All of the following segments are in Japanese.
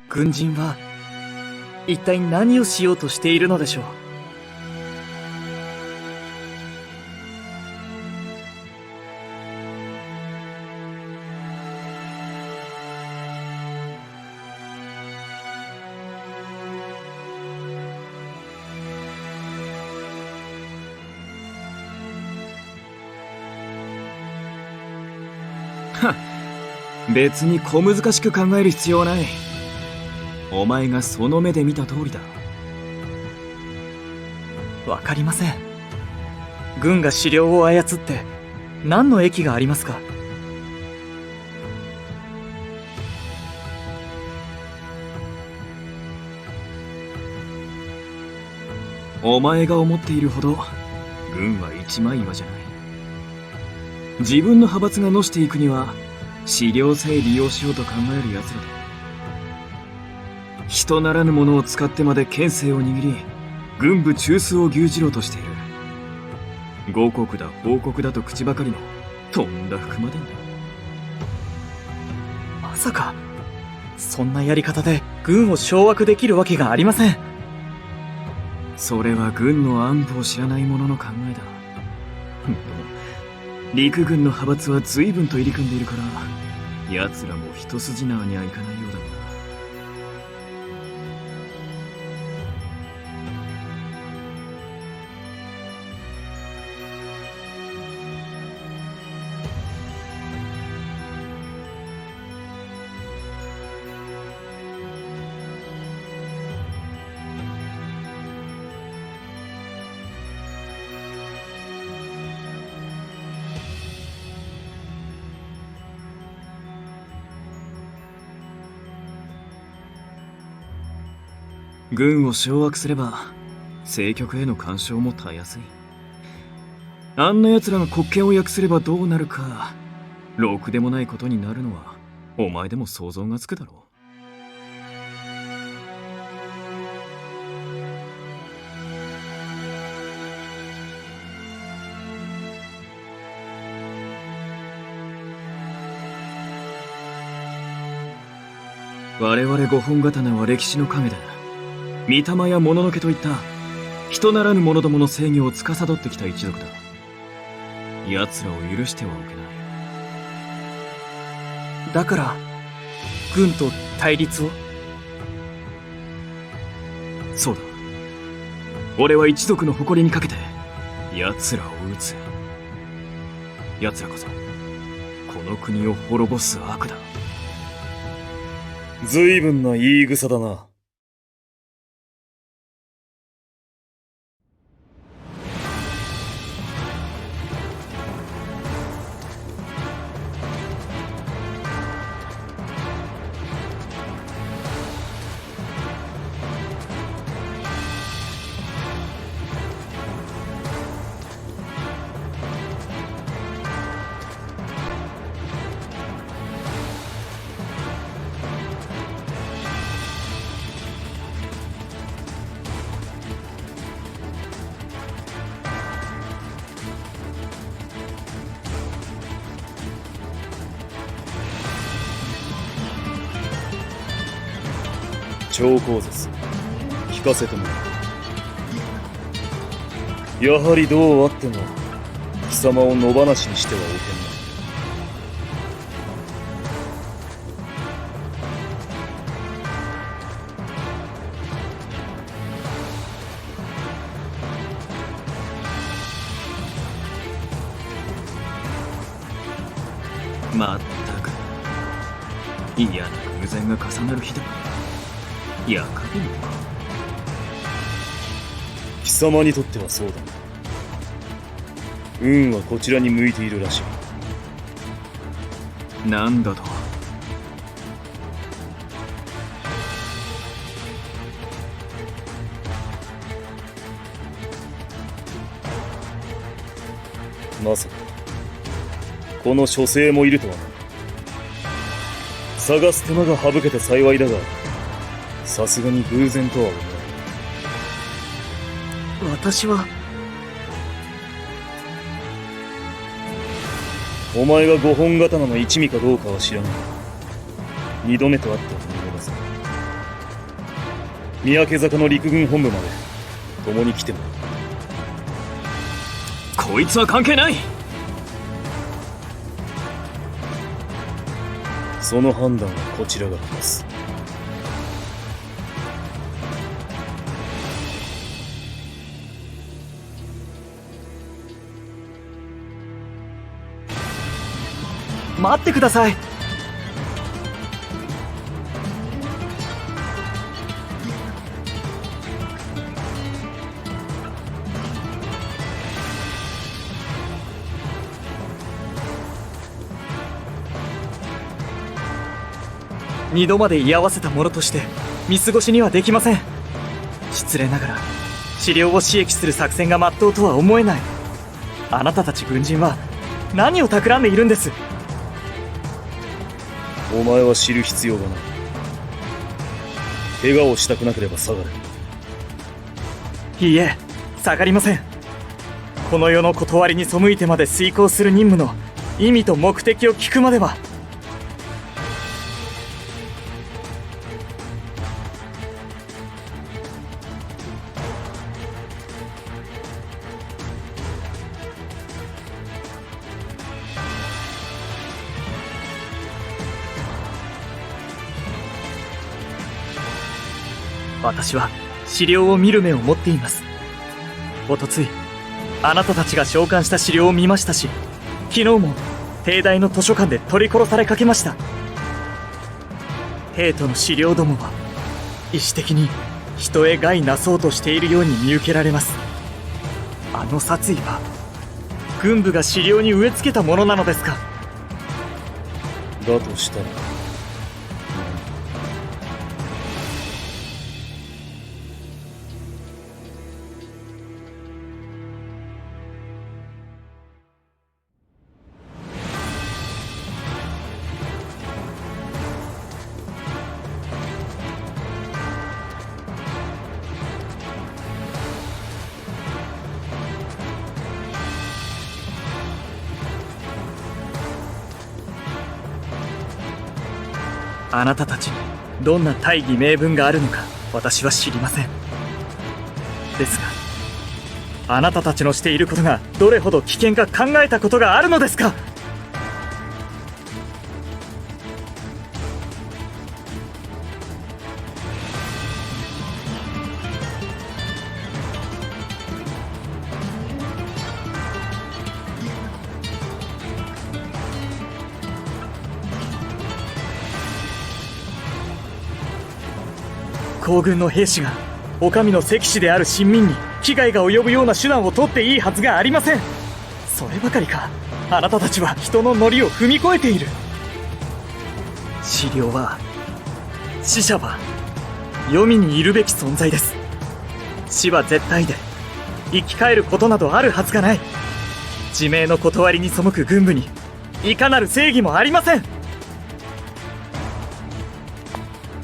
軍人は一体何をしようとしているのでしょう。別に小難しく考える必要はない。お前がその目で見た通りだ。わかりません。軍が資料を操って何の益がありますか？お前が思っているほど軍は一枚岩じゃない。自分の派閥がのしていくには資料さえ利用しようと考える奴らだ。人ならぬものを使ってまで権勢を握り、軍部中枢を牛耳ろうとしている。五国だ報国だと口ばかりのとんだ腹までんだ。まさかそんなやり方で軍を掌握できるわけがありません。それは軍の安保を知らない者の考えだ。陸軍の派閥は随分と入り組んでいるから、奴らも一筋縄にはいかないようだが。軍を掌握すれば政局への干渉もたやすい。あんな奴らが国権を訳すればどうなるか、ろくでもないことになるのはお前でも想像がつくだろう。我々五本刀は歴史の影だ。御霊やもののけといった人ならぬ者どもの制御を司ってきた一族だ。奴らを許してはおけない。だから軍と対立を？そうだ。俺は一族の誇りにかけて奴らを討つ。奴らこそこの国を滅ぼす悪だ。随分な言い草だな。超口絶聞かせてもらう。やはりどうあっても貴様を野放しにしてはおけんな。まったく嫌な偶然が重なる日だ。いや、かびのか。貴様にとってはそうだな。運はこちらに向いているらしい。なんだと？まさかこの書生もいるとはな。探す手間が省けて幸いだが、さすがに偶然とは思う。私はお前が五本刀の一味かどうかは知らない。二度目と会っては見逃さない。三宅坂の陸軍本部まで共に来てもらう。こいつは関係ない。その判断はこちらが下す。待ってください。二度まで居合わせた者として見過ごしにはできません。失礼ながら資料を刺激する作戦が真っ当とは思えない。あなたたち軍人は何を企んでいるんです？お前は知る必要がない。怪我をしたくなければ下がれ。いいえ、下がりません。この世の断りに背いてまで遂行する任務の意味と目的を聞くまでは。私は資料を見る目を持っています。おとついあなたたちが召喚した資料を見ましたし、昨日も帝大の図書館で取り殺されかけました。帝都の資料どもは意志的に人へ害なそうとしているように見受けられます。あの殺意は軍部が資料に植え付けたものなのですか？だとしたらあなたたちにどんな大義名分があるのか私は知りません。ですがあなたたちのしていることがどれほど危険か考えたことがあるのですか？皇軍の兵士がお上の石士である臣民に危害が及ぶような手段を取っていいはずがありません。そればかりか、あなたたちは人の乗りを踏み越えている。資料は、死者は黄泉にいるべき存在です。死は絶対で生き返ることなどあるはずがない。自明の断りに背く軍部にいかなる正義もありません。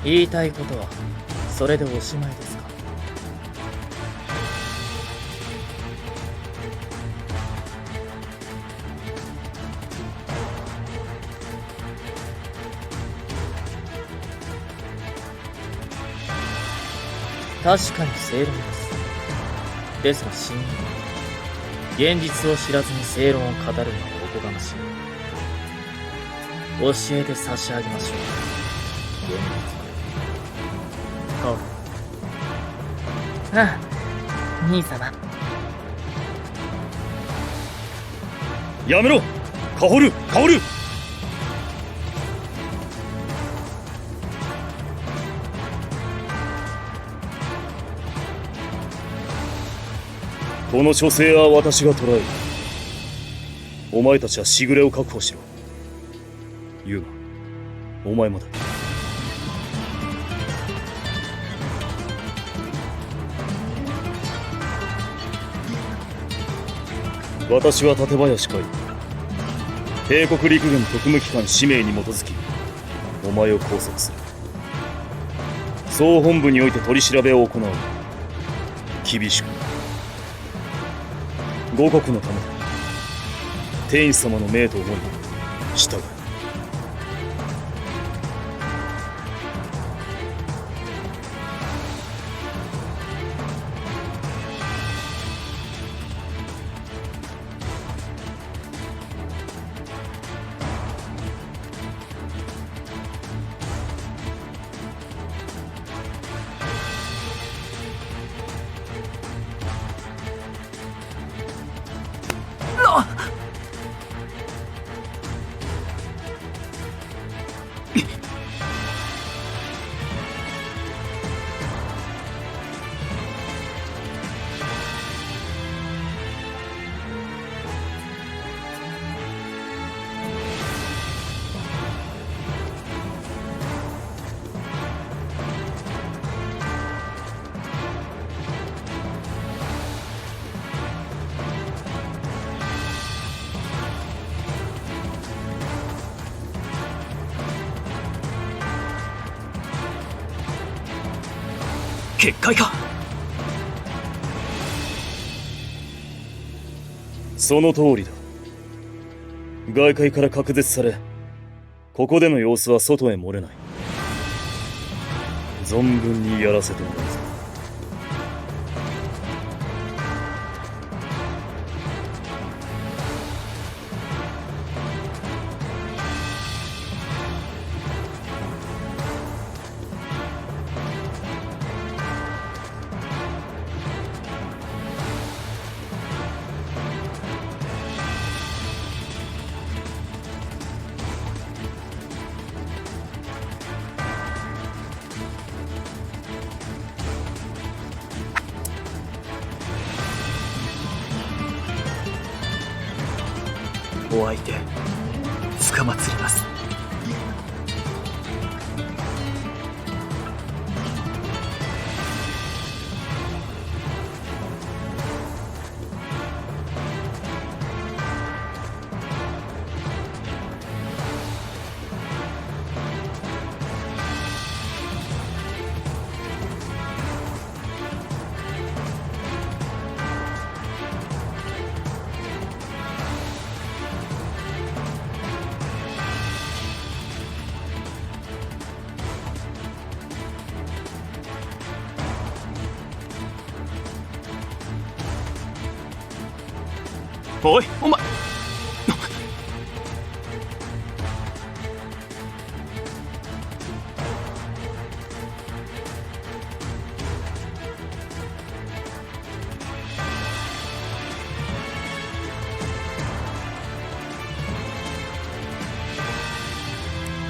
言いたいことはそれでおしまいですか？確かに正論です。ですが親友、現実を知らずに正論を語るのはおこがましい。教えて差し上げましょう。現実ああ、兄様。やめろ、カホル、カホル。この書生は私が捕らえる。お前たちはしぐれを確保しろ。ユウマ、お前もだ。私は館林海、帝国陸軍特務機関使命に基づきお前を拘束する。総本部において取り調べを行う。厳しく五国のため天子様の命と思い従う。結界か。その通りだ。外界から隔絶され、ここでの様子は外へ漏れない。存分にやらせてもらうぞ。お相手つかまつります。おい、お前。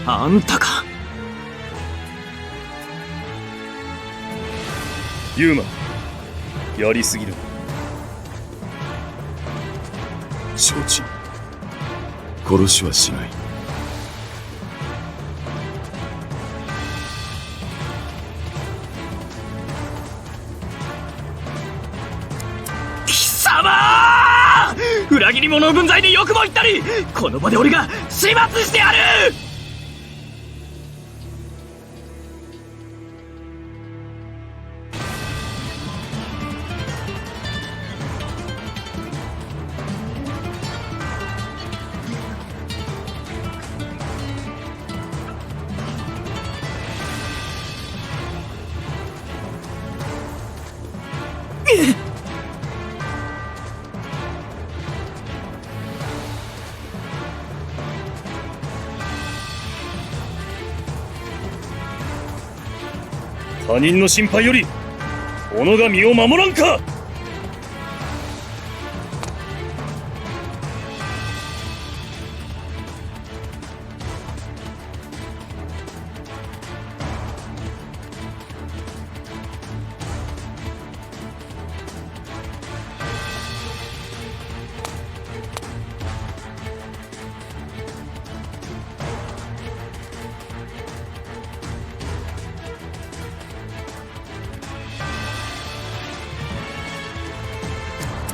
あんたか。ユーマ、やりすぎる。承知。殺しはしない。貴様ー！裏切り者を分際でよくも言ったり、この場で俺が始末してやる！他人の心配より己が身を守らんか。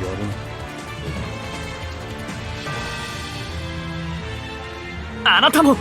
やるな。あなたも。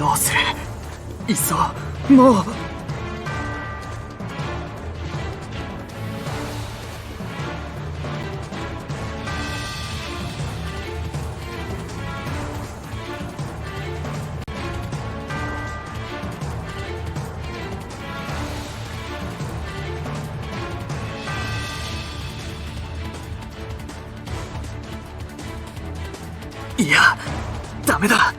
どうする？いっそもう。いや、ダメだ。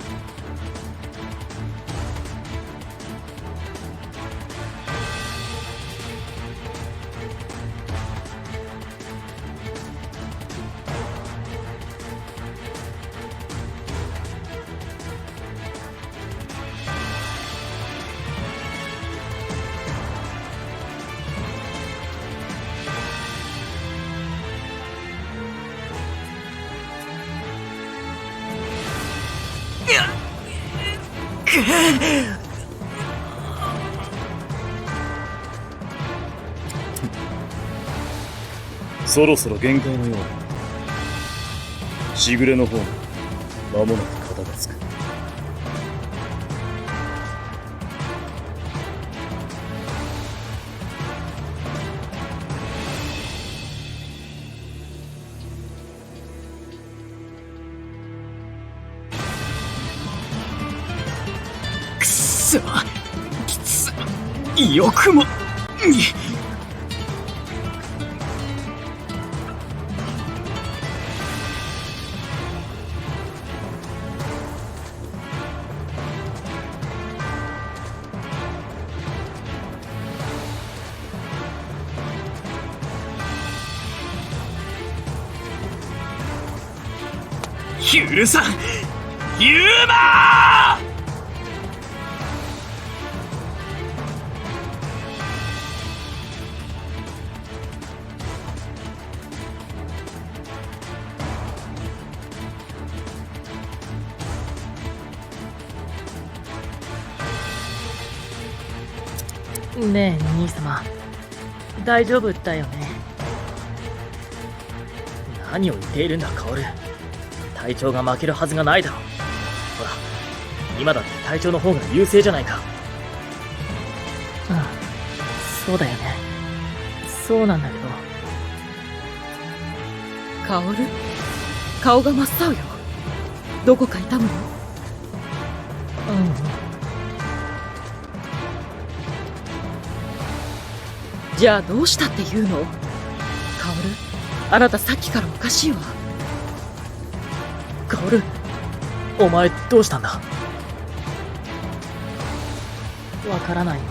そろそろ限界のようだ。しぐれの方も間もなく片がつく。くそ、きつ、よくも許さん、ユーマー！ねえ兄様、大丈夫だよね？何を言っているんだ薫。隊長が負けるはずがないだろう。ほら今だって隊長の方が優勢じゃないか。うん、そうだよね。そうなんだけど。薫、顔が真っ青よ。どこか痛むの？じゃあどうしたって言うの？薫、あなたさっきからおかしいわ。薫、お前どうしたんだ？わからないよ。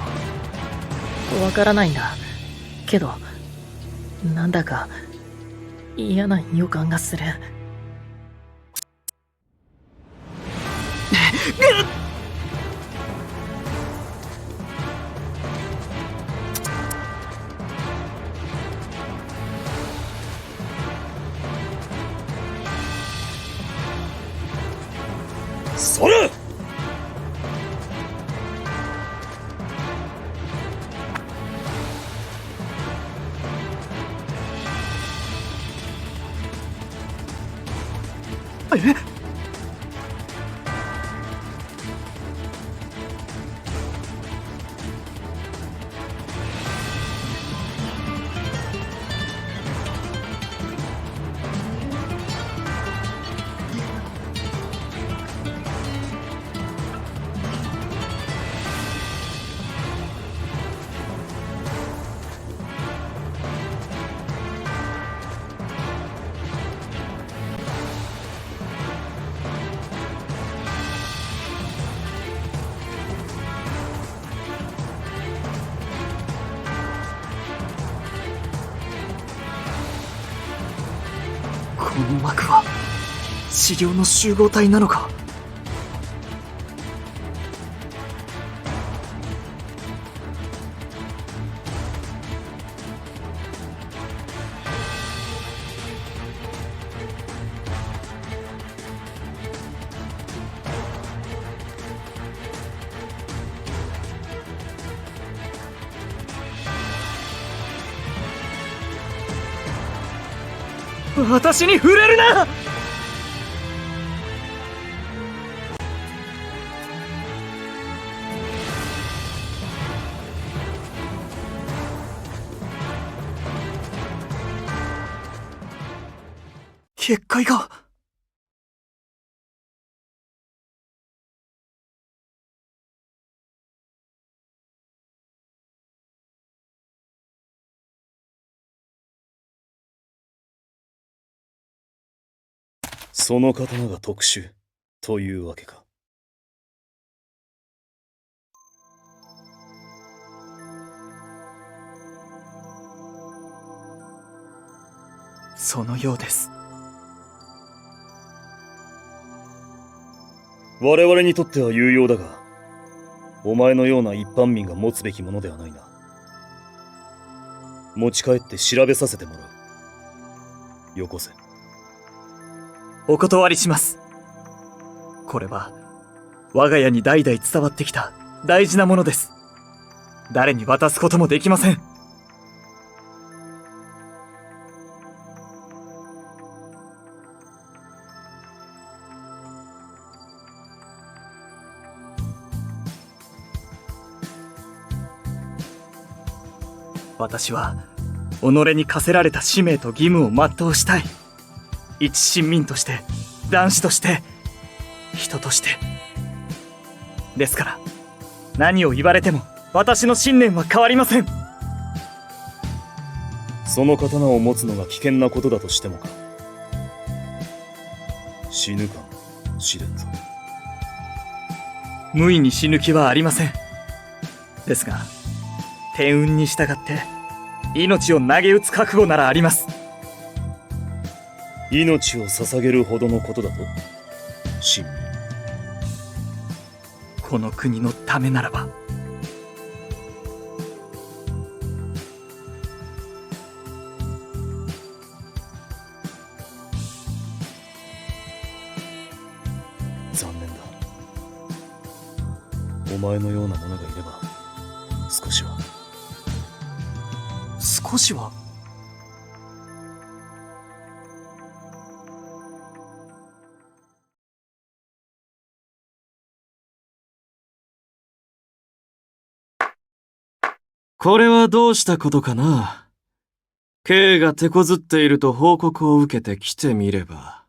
わからないんだ。けど、なんだか嫌な予感がする。それ！この幕は治療の集合体なのか？私に触れるな！結界が。その刀が特殊というわけか。そのようです。我々にとっては有用だが、お前のような一般民が持つべきものではないな。持ち帰って調べさせてもらう。よこせ。お断りします。これは我が家に代々伝わってきた大事なものです。誰に渡すこともできません。私は己に課せられた使命と義務を全うしたい。一臣民として、男子として、人として。ですから、何を言われても私の信念は変わりません。その刀を持つのが危険なことだとしてもか。死ぬかもしれんぞ。無意に死ぬ気はありません。ですが、天運に従って命を投げ打つ覚悟ならあります。命を捧げるほどのことだと？親身。この国のためならば。残念だ。お前のような者がいれば少しは。少しは。これはどうしたことかな。K が手こずっていると報告を受けて来てみれば。